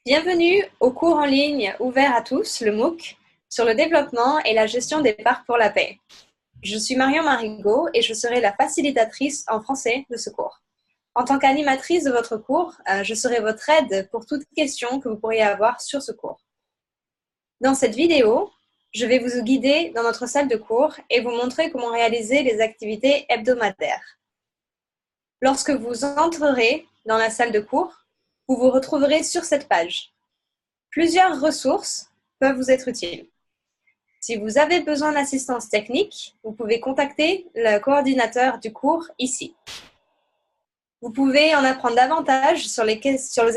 Bienvenue au cours en ligne ouvert à tous, le MOOC, sur le développement et la gestion des parcs pour la paix. Je suis Marion Marigot et je serai la facilitatrice en français de ce cours. En tant qu'animatrice de votre cours, je serai votre aide pour toute question que vous pourriez avoir sur ce cours. Dans cette vidéo, je vais vous guider dans notre salle de cours et vous montrer comment réaliser les activités hebdomadaires. Lorsque vous entrerez dans la salle de cours, vous vous retrouverez sur cette page. Plusieurs ressources peuvent vous être utiles. Si vous avez besoin d'assistance technique, vous pouvez contacter le coordinateur du cours ici. Vous pouvez en apprendre davantage sur les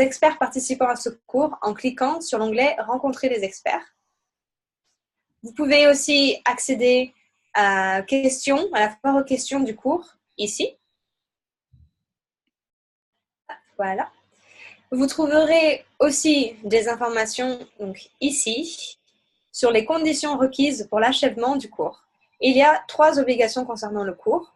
experts participant à ce cours en cliquant sur l'onglet « Rencontrer les experts ». Vous pouvez aussi accéder à la foire aux questions du cours ici. Voilà. Vous trouverez aussi des informations donc, ici sur les conditions requises pour l'achèvement du cours. Il y a 3 obligations concernant le cours.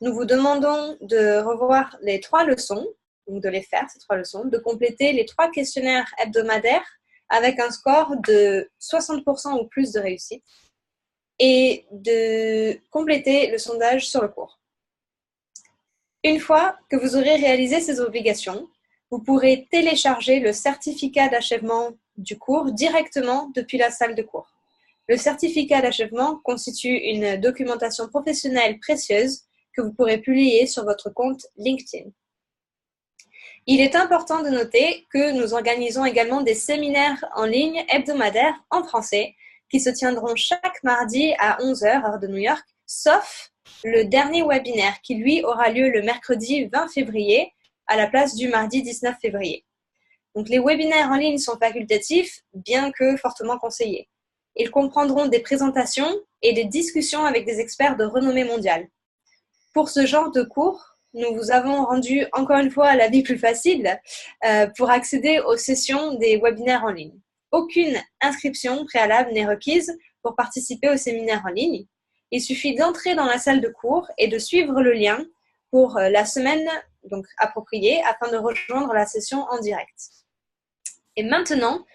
Nous vous demandons de revoir les 3 leçons, donc de les faire, ces 3 leçons, de compléter les 3 questionnaires hebdomadaires avec un score de 60% ou plus de réussite et de compléter le sondage sur le cours. Une fois que vous aurez réalisé ces obligations, vous pourrez télécharger le certificat d'achèvement du cours directement depuis la salle de cours. Le certificat d'achèvement constitue une documentation professionnelle précieuse que vous pourrez publier sur votre compte LinkedIn. Il est important de noter que nous organisons également des séminaires en ligne hebdomadaires en français qui se tiendront chaque mardi à 11h, heure de New York, sauf le dernier webinaire qui, lui, aura lieu le mercredi 20 février à la place du mardi 19 février. Donc, les webinaires en ligne sont facultatifs, bien que fortement conseillés. Ils comprendront des présentations et des discussions avec des experts de renommée mondiale. Pour ce genre de cours, nous vous avons rendu encore une fois la vie plus facile pour accéder aux sessions des webinaires en ligne. Aucune inscription préalable n'est requise pour participer aux séminaires en ligne. Il suffit d'entrer dans la salle de cours et de suivre le lien pour la semaine donc, appropriée afin de rejoindre la session en direct. Et maintenant,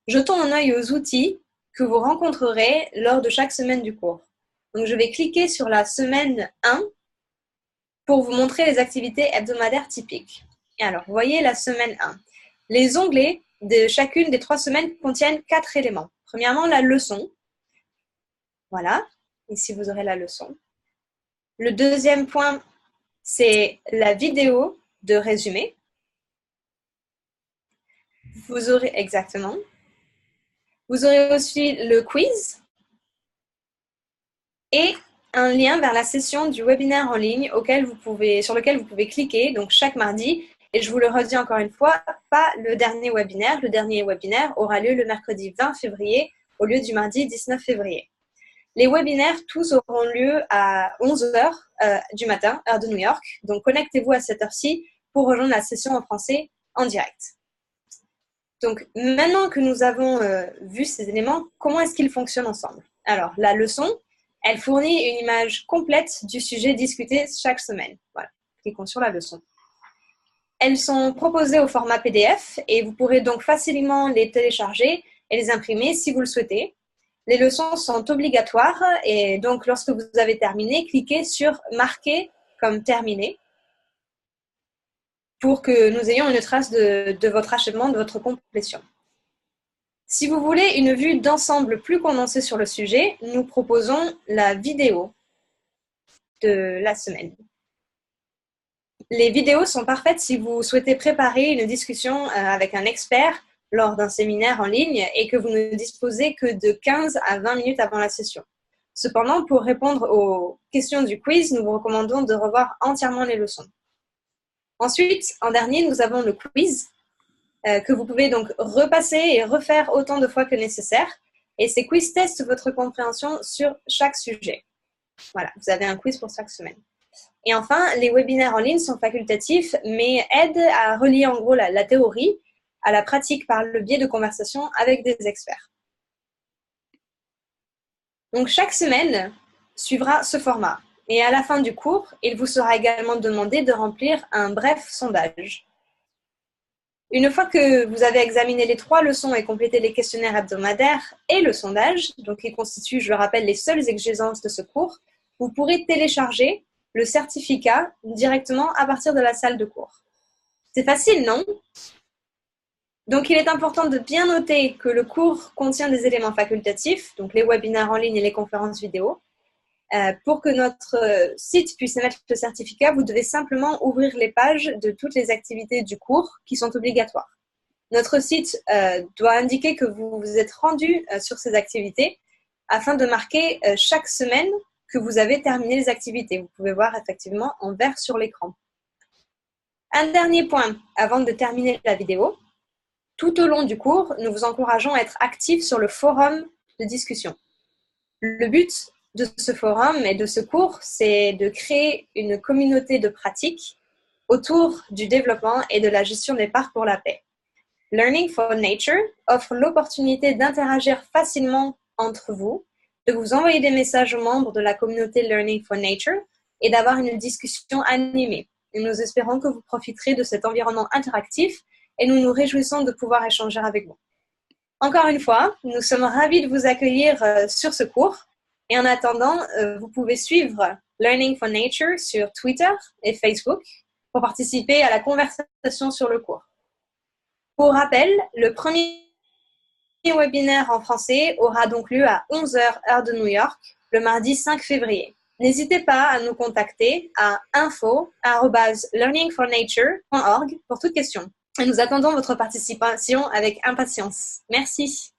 jetons un œil aux outils que vous rencontrerez lors de chaque semaine du cours. Donc, je vais cliquer sur la semaine 1 pour vous montrer les activités hebdomadaires typiques. Et alors, vous voyez la semaine 1. Les onglets de chacune des 3 semaines contiennent 4 éléments. Premièrement, la leçon. Voilà, ici vous aurez la leçon. Le deuxième point, c'est la vidéo de résumé. Vous aurez exactement. Vous aurez aussi le quiz et un lien vers la session du webinaire en ligne sur lequel vous pouvez cliquer donc chaque mardi. Et je vous le redis encore une fois, pas le dernier webinaire. Le dernier webinaire aura lieu le mercredi 20 février au lieu du mardi 19 février. Les webinaires, tous auront lieu à 11h du matin, heure de New York. Donc, connectez-vous à cette heure-ci pour rejoindre la session en français en direct. Donc, maintenant que nous avons vu ces éléments, comment est-ce qu'ils fonctionnent ensemble? Alors, la leçon, elle fournit une image complète du sujet discuté chaque semaine. Voilà, cliquons sur la leçon. Elles sont proposées au format PDF et vous pourrez donc facilement les télécharger et les imprimer si vous le souhaitez. Les leçons sont obligatoires et donc lorsque vous avez terminé, cliquez sur « Marquer comme terminé » pour que nous ayons une trace de votre achèvement, de votre complétion. Si vous voulez une vue d'ensemble plus condensée sur le sujet, nous proposons la vidéo de la semaine. Les vidéos sont parfaites si vous souhaitez préparer une discussion avec un expert lors d'un séminaire en ligne et que vous ne disposez que de 15 à 20 minutes avant la session. Cependant, pour répondre aux questions du quiz, nous vous recommandons de revoir entièrement les leçons. Ensuite, en dernier, nous avons le quiz que vous pouvez donc repasser et refaire autant de fois que nécessaire. Et ces quiz testent votre compréhension sur chaque sujet. Voilà, vous avez un quiz pour chaque semaine. Et enfin, les webinaires en ligne sont facultatifs, mais aident à relier en gros la théorie à la pratique par le biais de conversations avec des experts. Donc, chaque semaine suivra ce format. Et à la fin du cours, il vous sera également demandé de remplir un bref sondage. Une fois que vous avez examiné les 3 leçons et complété les questionnaires hebdomadaires et le sondage, donc qui constituent, je le rappelle, les seules exigences de ce cours, vous pourrez télécharger le certificat directement à partir de la salle de cours. C'est facile, non? Donc, il est important de bien noter que le cours contient des éléments facultatifs, donc les webinaires en ligne et les conférences vidéo. Pour que notre site puisse émettre le certificat, vous devez simplement ouvrir les pages de toutes les activités du cours qui sont obligatoires. Notre site doit indiquer que vous vous êtes rendu sur ces activités afin de marquer chaque semaine que vous avez terminé les activités. Vous pouvez voir effectivement en vert sur l'écran. Un dernier point avant de terminer la vidéo. Tout au long du cours, nous vous encourageons à être actifs sur le forum de discussion. Le but de ce forum et de ce cours, c'est de créer une communauté de pratique autour du développement et de la gestion des parcs pour la paix. Learning for Nature offre l'opportunité d'interagir facilement entre vous, de vous envoyer des messages aux membres de la communauté Learning for Nature et d'avoir une discussion animée. Et nous espérons que vous profiterez de cet environnement interactif et nous nous réjouissons de pouvoir échanger avec vous. Encore une fois, nous sommes ravis de vous accueillir sur ce cours. Et en attendant, vous pouvez suivre Learning for Nature sur Twitter et Facebook pour participer à la conversation sur le cours. Pour rappel, le premier webinaire en français aura donc lieu à 11h heure de New York, le mardi 5 février. N'hésitez pas à nous contacter à info@learningfornature.org pour toute question. Et nous attendons votre participation avec impatience. Merci.